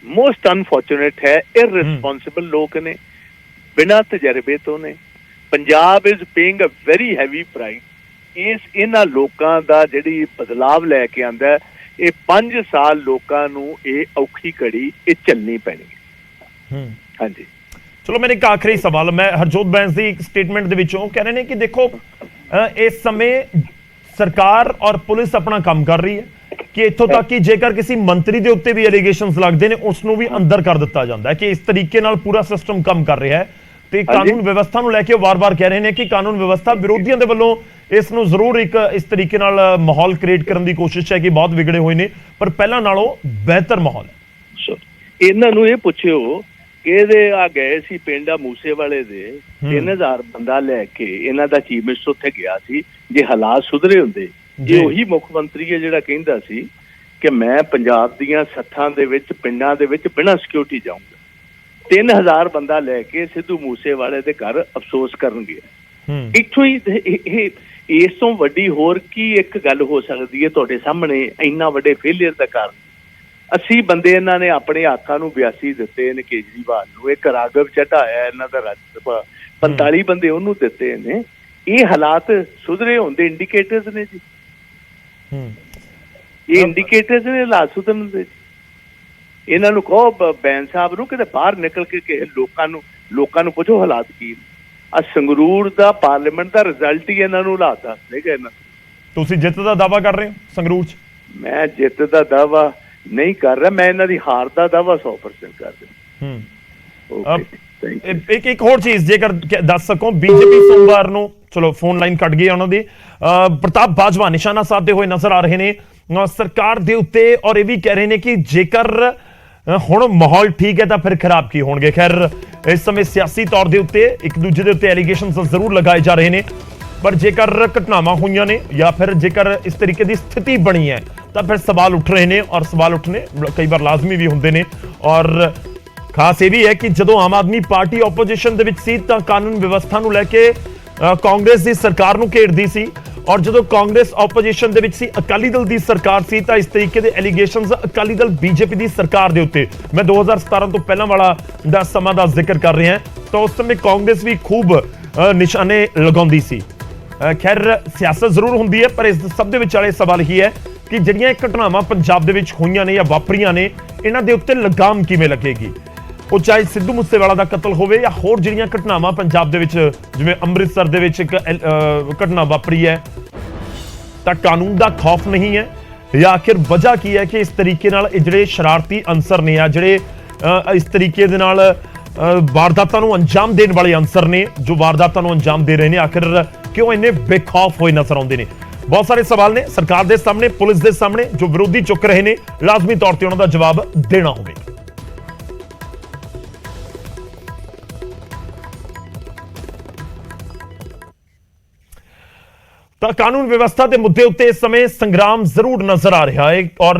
ਮੋਸਟ ਅਨਫੋਰਚੂਨੇਟ ਹੈ, ਇਰਰਿਸਪੌਂਸਿਬਲ ਲੋਕ ਨੇ, ਬਿਨਾਂ ਤਜਰਬੇ ਤੋਂ ਨੇ। Punjab is paying a very heavy price. ਇਹਨਾਂ ਲੋਕਾਂ ਦਾ ਜਿਹੜੀ ਬਦਲਾਵ ਲੈ ਕੇ ਆਂਦਾ, ਇਹ 5 ਸਾਲ ਲੋਕਾਂ ਨੂੰ ਇਹ ਔਖੀ ਘੜੀ ਇਹ ਝੱਲਣੀ ਪੈਣੀ ਹੈ। ਹਾਂਜੀ, ਚਲੋ ਮੇਰਾ ਇੱਕ ਆਖਰੀ ਸਵਾਲ, ਮੈਂ ਹਰਜੋਤ ਬੈਂਸ ਦੀ ਇੱਕ ਸਟੇਟਮੈਂਟ ਦੇ ਵਿੱਚੋਂ ਕਹਿ ਰਹੇ ਨੇ ਕਿ ਦੇਖੋ ਇਸ ਸਮੇਂ ਸਰਕਾਰ ਔਰ ਪੁਲਿਸ ਆਪਣਾ ਕੰਮ ਕਰ ਰਹੀ ਹੈ, ਕਿ ਇੱਥੋਂ ਤੱਕ ਕਿ ਜੇਕਰ ਕਿਸੇ ਮੰਤਰੀ ਦੇ ਉੱਤੇ ਵੀ ਐਲੀਗੇਸ਼ਨਸ ਲੱਗਦੇ ਨੇ, ਉਸ ਨੂੰ ਵੀ ਅੰਦਰ ਕਰ ਦਿੱਤਾ ਜਾਂਦਾ ਹੈ, ਕਿ ਇਸ ਤਰੀਕੇ ਨਾਲ ਪੂਰਾ ਸਿਸਟਮ ਕੰਮ ਕਰ ਰਿਹਾ ਹੈ। ਤੇ ਕਾਨੂੰਨ ਵਿਵਸਥਾ ਨੂੰ ਲੈ ਕੇ ਵਾਰ-ਵਾਰ ਕਹਿ ਰਹੇ ਨੇ ਕਿ ਕਾਨੂੰਨ ਵਿਵਸਥਾ, ਵਿਰੋਧੀਆਂ ਦੇ ਵੱਲੋਂ ਇਸ ਨੂੰ ਜ਼ਰੂਰ ਇੱਕ ਇਸ ਤਰੀਕੇ ਨਾਲ ਮਾਹੌਲ ਕ੍ਰੀਏਟ ਕਰਨ ਦੀ ਕੋਸ਼ਿਸ਼ ਹੈ ਕਿ ਬਹੁਤ ਵਿਗੜੇ ਹੋਏ ਨੇ, ਪਰ ਪਹਿਲਾਂ ਨਾਲੋਂ ਬਿਹਤਰ ਮਾਹੌਲ ਹੈ। ਇਹਨਾਂ ਨੂੰ ਇਹ ਪੁੱਛਿਓ ਕਿ ਇਹਦੇ ਆ ਗਏ ਸੀ ਪਿੰਡ ਮੂਸੇ ਵਾਲੇ ਦੇ 3000 ਬੰਦਾ ਲੈ ਕੇ, ਇਹਨਾਂ ਦਾ ਚੀਫ ਮਿਨਿਸਟਰ ਉੱਥੇ ਗਿਆ ਸੀ। ਜੇ ਹਾਲਾਤ ਸੁਧਰੇ ਹੁੰਦੇ, ਇਹ ਉਹੀ ਮੁੱਖ ਮੰਤਰੀ ਹੈ ਜਿਹੜਾ ਕਹਿੰਦਾ ਸੀ ਕਿ ਮੈਂ ਪੰਜਾਬ ਦੀਆਂ ਸੱਥਾਂ ਦੇ ਵਿੱਚ, ਪਿੰਡਾਂ ਦੇ ਵਿੱਚ ਬਿਨਾਂ ਸਿਕਿਉਰਿਟੀ ਜਾਊਂਗਾ। 3000 ਬੰਦਾ ਲੈ ਕੇ ਸਿੱਧੂ ਮੂਸੇ ਵਾਲੇ ਦੇ ਘਰ ਅਫਸੋਸ ਕਰਨ ਗਿਆ। ਇੱਥੋਂ ਹੀ ਇਸ ਤੋਂ ਵੱਡੀ ਹੋਰ ਕੀ ਇੱਕ ਗੱਲ ਹੋ ਸਕਦੀ ਹੈ ਤੁਹਾਡੇ ਸਾਹਮਣੇ? ਇੰਨਾ ਵੱਡੇ ਫੇਲੀਅਰ ਦਾ ਕਾਰਨ 80 ਬੰਦੇ ਇਹਨਾਂ ਨੇ ਆਪਣੇ ਆਖਾਂ ਨੂੰ 82 ਦਿੱਤੇ ਨੇ ਕੇਜਰੀਵਾਲ ਨੂੰ, ਇੱਕ ਰਾਘਵ ਚੱਢਾ ਆਇਆ ਇਹਨਾਂ ਦਾ ਰਾਜ ਸਭਾ, 45 ਬੰਦੇ ਉਹਨੂੰ ਦਿੱਤੇ ਨੇ। ਇਹ ਹਾਲਾਤ ਸੁਧਰੇ ਹੁੰਦੇ ਇੰਡੀਕੇਟਰਸ ਨੇ ਜੀ, ਇਹ ਇੰਡੀਕੇਟਰਸ ਨੇ ਹਾਲਾਤ ਸੁਧਰਨ ਦੇ। ਇਹਨਾਂ ਨੂੰ ਕਹੋ ਬੈਂਸ ਸਾਹਿਬ ਨੂੰ ਕਿਤੇ ਬਾਹਰ ਨਿਕਲ ਕੇ ਲੋਕਾਂ ਨੂੰ ਪੁੱਛੋ ਹਾਲਾਤ ਕੀ। ਆ ਸੰਗਰੂਰ ਦਾ ਪਾਰਲੀਮੈਂਟ ਦਾ ਰਿਜ਼ਲਟ ਹੀ ਇਹਨਾਂ ਨੂੰ ਹਾਲਾਤ ਦੱਸੇਗਾ। ਇਹਨਾਂ ਤੁਸੀਂ ਜਿੱਤ ਦਾ ਦਾਅਵਾ ਕਰ ਰਹੇ ਹੋ ਸੰਗਰੂਰ 'ਚ? ਮੈਂ ਜਿੱਤ ਦਾ ਦਾਅਵਾ ਨਹੀਂ ਕਰ ਰਿਹਾ, ਮੈਂ ਇਹਨਾਂ ਦੀ ਹਾਰ ਦਾ ਦਾਅਵਾ 100% ਕਰ ਰਿਹਾ। ਇੱਕ ਹੋਰ ਚੀਜ਼ ਜੇਕਰ ਦੱਸ ਸਕੋ, ਬੀਜੇਪੀ ਸੋਮਵਾਰ ਨੂੰ, ਚਲੋ ਫੋਨ ਲਾਈਨ ਕੱਟ ਗਈ ਉਹਨਾਂ ਦੀ, ਪ੍ਰਤਾਪ ਬਾਜਵਾ ਨਿਸ਼ਾਨਾ ਸਾਧਦੇ ਹੋਏ ਨਜ਼ਰ ਆ ਰਹੇ ਨੇ ਸਰਕਾਰ ਦੇ ਉੱਤੇ, ਔਰ ਇਹ ਵੀ ਕਹਿ ਰਹੇ ਨੇ ਕਿ ਜੇਕਰ ਹੁਣ ਮਾਹੌਲ ਠੀਕ ਹੈ ਤਾਂ ਫਿਰ ਖਰਾਬ ਕੀ ਹੋਣਗੇ। ਖੈਰ ਇਸ ਸਮੇਂ ਸਿਆਸੀ ਤੌਰ ਦੇ ਉੱਤੇ ਇੱਕ ਦੂਜੇ ਦੇ ਉੱਤੇ ਐਲੀਗੇਸ਼ਨਸ ਜ਼ਰੂਰ ਲਗਾਏ ਜਾ ਰਹੇ ਨੇ, ਪਰ ਜੇਕਰ ਘਟਨਾਵਾਂ ਹੋਈਆਂ ਨੇ ਜਾਂ ਫਿਰ ਜੇਕਰ ਇਸ ਤਰੀਕੇ ਦੀ ਸਥਿਤੀ ਬਣੀ ਹੈ ਤਾਂ ਫਿਰ ਸਵਾਲ ਉੱਠ ਰਹੇ ਨੇ, ਔਰ ਸਵਾਲ ਉੱਠਣੇ ਕਈ ਵਾਰ ਲਾਜ਼ਮੀ ਵੀ ਹੁੰਦੇ ਨੇ। ਔਰ ਖਾਸ ਇਹ ਵੀ ਹੈ ਕਿ ਜਦੋਂ ਆਮ ਆਦਮੀ ਪਾਰਟੀ ਆਪੋਜੀਸ਼ਨ ਦੇ ਵਿੱਚ ਸੀ ਤਾਂ ਕਾਨੂੰਨ ਵਿਵਸਥਾ ਨੂੰ ਲੈ ਕੇ ਕਾਂਗਰਸ ਦੀ ਸਰਕਾਰ ਨੂੰ ਘੇਰਦੀ ਸੀ, ਔਰ ਜਦੋਂ ਕਾਂਗਰਸ ਆਪੋਜੀਸ਼ਨ ਦੇ ਵਿੱਚ ਸੀ, ਅਕਾਲੀ ਦਲ ਦੀ ਸਰਕਾਰ ਸੀ, ਤਾਂ ਇਸ ਤਰੀਕੇ ਦੇ ਐਲੀਗੇਸ਼ਨਸ ਅਕਾਲੀ ਦਲ ਬੀਜੇਪੀ ਦੀ ਸਰਕਾਰ ਦੇ ਉੱਤੇ, ਮੈਂ 2017 ਤੋਂ ਪਹਿਲਾਂ ਵਾਲਾ ਦਾ ਸਮਾਂ ਦਾ ਜ਼ਿਕਰ ਕਰ ਰਿਹਾ ਹਾਂ, ਤਾਂ ਉਸ ਸਮੇਂ ਕਾਂਗਰਸ ਵੀ ਖੂਬ ਨਿਸ਼ਾਨੇ ਲਗਾਉਂਦੀ ਸੀ। ਖੈਰ ਸਿਆਸਤ ਜ਼ਰੂਰ ਹੁੰਦੀ ਹੈ, ਪਰ ਇਸ ਸਭ ਦੇ ਵਿਚਾਲੇ ਸਵਾਲ ਹੀ ਹੈ ਕਿ ਜਿਹੜੀਆਂ ਇਹ ਘਟਨਾਵਾਂ ਪੰਜਾਬ ਦੇ ਵਿੱਚ ਹੋਈਆਂ ਨੇ ਜਾਂ ਵਾਪਰੀਆਂ ਨੇ, ਇਹਨਾਂ ਦੇ ਉੱਤੇ ਲਗਾਮ ਕਿਵੇਂ ਲੱਗੇਗੀ। ਉਹ ਚਾਹੇ ਸਿੱਧੂ ਮੂਸੇਵਾਲਾ ਦਾ ਕਤਲ ਹੋਵੇ ਜਾਂ ਹੋਰ ਜਿਹੜੀਆਂ ਘਟਨਾਵਾਂ ਪੰਜਾਬ ਦੇ ਵਿੱਚ, ਜਿਵੇਂ ਅੰਮ੍ਰਿਤਸਰ ਦੇ ਵਿੱਚ ਇੱਕ ਘਟਨਾ ਵਾਪਰੀ ਹੈ, ਤਾਂ ਕਾਨੂੰਨ ਦਾ ਖੌਫ ਨਹੀਂ ਹੈ ਜਾਂ ਆਖਿਰ ਵਜ੍ਹਾ ਕੀ ਹੈ ਕਿ ਇਸ ਤਰੀਕੇ ਨਾਲ ਇਹ ਜਿਹੜੇ ਸ਼ਰਾਰਤੀ ਅਨਸਰ ਨੇ ਆ ਜਿਹੜੇ ਇਸ ਤਰੀਕੇ ਦੇ ਨਾਲ ਵਾਰਦਾਤਾਂ ਨੂੰ ਅੰਜਾਮ ਦੇਣ ਵਾਲੇ ਅਨਸਰ ਨੇ, ਜੋ ਵਾਰਦਾਤਾਂ ਨੂੰ ਅੰਜਾਮ ਦੇ ਰਹੇ ਨੇ, ਆਖਿਰ ਕਿਉਂ ਇੰਨੇ ਬੇਖੌਫ ਹੋਏ ਨਜ਼ਰ ਆਉਂਦੇ ਨੇ। ਬਹੁਤ ਸਾਰੇ ਸਵਾਲ ਨੇ ਸਰਕਾਰ ਦੇ ਸਾਹਮਣੇ, ਪੁਲਿਸ ਦੇ ਸਾਹਮਣੇ, ਜੋ ਵਿਰੋਧੀ ਚੁੱਕ ਰਹੇ ਨੇ, ਲਾਜ਼ਮੀ ਤੌਰ ਤੇ ਉਹਨਾਂ ਦਾ ਜਵਾਬ ਦੇਣਾ ਹੋਵੇਗਾ। ਤਾਂ ਕਾਨੂੰਨ ਵਿਵਸਥਾ ਦੇ ਮੁੱਦੇ ਉੱਤੇ ਇਸ ਸਮੇਂ ਸੰਗਰਾਮ ਜ਼ਰੂਰ ਨਜ਼ਰ ਆ ਰਿਹਾ ਹੈ ਔਰ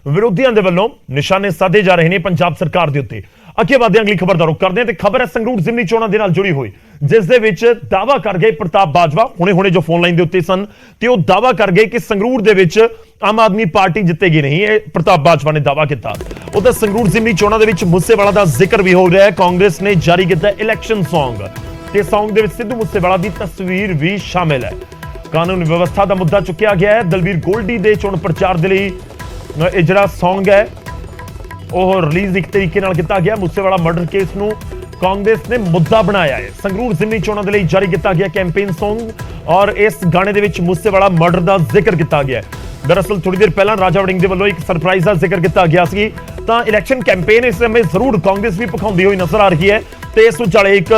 ਵਿਰੋਧੀਆਂ ਦੇ ਵੱਲੋਂ ਨਿਸ਼ਾਨੇ ਸਾਧੇ ਜਾ ਰਹੇ ਨੇ ਪੰਜਾਬ ਸਰਕਾਰ ਦੇ ਉੱਤੇ। ਅੱਗੇ ਵਧਦੇ ਅਗਲੀ ਖਬਰ ਦਾ ਰੁਖ ਕਰਦੇ ਹਾਂ ਤੇ ਖਬਰ ਹੈ ਸੰਗਰੂਰ ਜ਼ਿਮਨੀ ਚੋਣਾਂ ਦੇ ਨਾਲ ਜੁੜੀ ਹੋਈ, ਜਿਸ ਦੇ ਵਿੱਚ ਦਾਅਵਾ ਕਰ ਗਏ ਪ੍ਰਤਾਪ ਬਾਜਵਾ, ਹੁਣੇ ਜੋ ਫੋਨ ਲਾਈਨ ਦੇ ਉੱਤੇ ਸਨ, ਤੇ ਉਹ ਦਾਅਵਾ ਕਰ ਗਏ ਕਿ ਸੰਗਰੂਰ ਦੇ ਵਿੱਚ ਆਮ ਆਦਮੀ ਪਾਰਟੀ ਜਿੱਤੇਗੀ ਨਹੀਂ। ਇਹ ਪ੍ਰਤਾਪ ਬਾਜਵਾ ਨੇ ਦਾਅਵਾ ਕੀਤਾ। ਉਹ ਤਾਂ ਸੰਗਰੂਰ ਜ਼ਿਮਨੀ ਚੋਣਾਂ ਦੇ ਵਿੱਚ ਮੂਸੇਵਾਲਾ ਦਾ ਜ਼ਿਕਰ ਵੀ ਹੋ ਰਿਹਾ ਹੈ। ਕਾਂਗਰਸ ਨੇ ਜਾਰੀ ਕੀਤਾ ਇਲੈਕਸ਼ਨ ਸੌਂਗ, ਤੇ ਸੌਂਗ ਦੇ ਵਿੱਚ ਸਿੱਧੂ ਮੂਸੇਵਾਲਾ ਦੀ ਤਸਵੀਰ ਵੀ ਸ਼ਾਮਿਲ ਹੈ। ਕਾਨੂੰਨ ਵਿਵਸਥਾ ਦਾ ਮੁੱਦਾ ਚੁੱਕਿਆ ਗਿਆ ਹੈ। ਦਲਵੀਰ ਗੋਲਡੀ ਦੇ ਚੋਣ ਪ੍ਰਚਾਰ ਦੇ ਲਈ ਇਹ ਜਿਹੜਾ ਸੌਂਗ ਹੈ ਉਹ ਰਿਲੀਜ਼ ਇੱਕ ਤਰੀਕੇ ਨਾਲ ਕੀਤਾ ਗਿਆ। ਮੂਸੇਵਾਲਾ ਮਰਡਰ ਕੇਸ ਨੂੰ ਕਾਂਗਰਸ ਨੇ ਮੁੱਦਾ ਬਣਾਇਆ ਹੈ। ਸੰਗਰੂਰ ਜ਼ਿਮਨੀ ਚੋਣਾਂ ਦੇ ਲਈ ਜਾਰੀ ਕੀਤਾ ਗਿਆ ਕੈਂਪੇਨ ਸੌਂਗ ਔਰ ਇਸ ਗਾਣੇ ਦੇ ਵਿੱਚ ਮੂਸੇਵਾਲਾ ਮਰਡਰ ਦਾ ਜ਼ਿਕਰ ਕੀਤਾ ਗਿਆ। ਦਰਅਸਲ ਥੋੜੀ ਦੇਰ ਪਹਿਲਾਂ ਰਾਜਾ ਵੜਿੰਗ ਦੇ ਵੱਲੋਂ ਇੱਕ ਸਰਪ੍ਰਾਈਜ਼ ਦਾ ਜ਼ਿਕਰ ਕੀਤਾ ਗਿਆ ਸੀ। ਤਾਂ ਇਲੈਕਸ਼ਨ ਕੈਂਪੇਨ ਇਸ ਸਮੇਂ ਜ਼ਰੂਰ ਕਾਂਗਰਸ ਵੀ ਭਖਾਉਂਦੀ ਹੋਈ ਨਜ਼ਰ ਆ ਰਹੀ ਹੈ, ਤੇ ਇਸ ਵਿਚਾਲੇ ਇੱਕ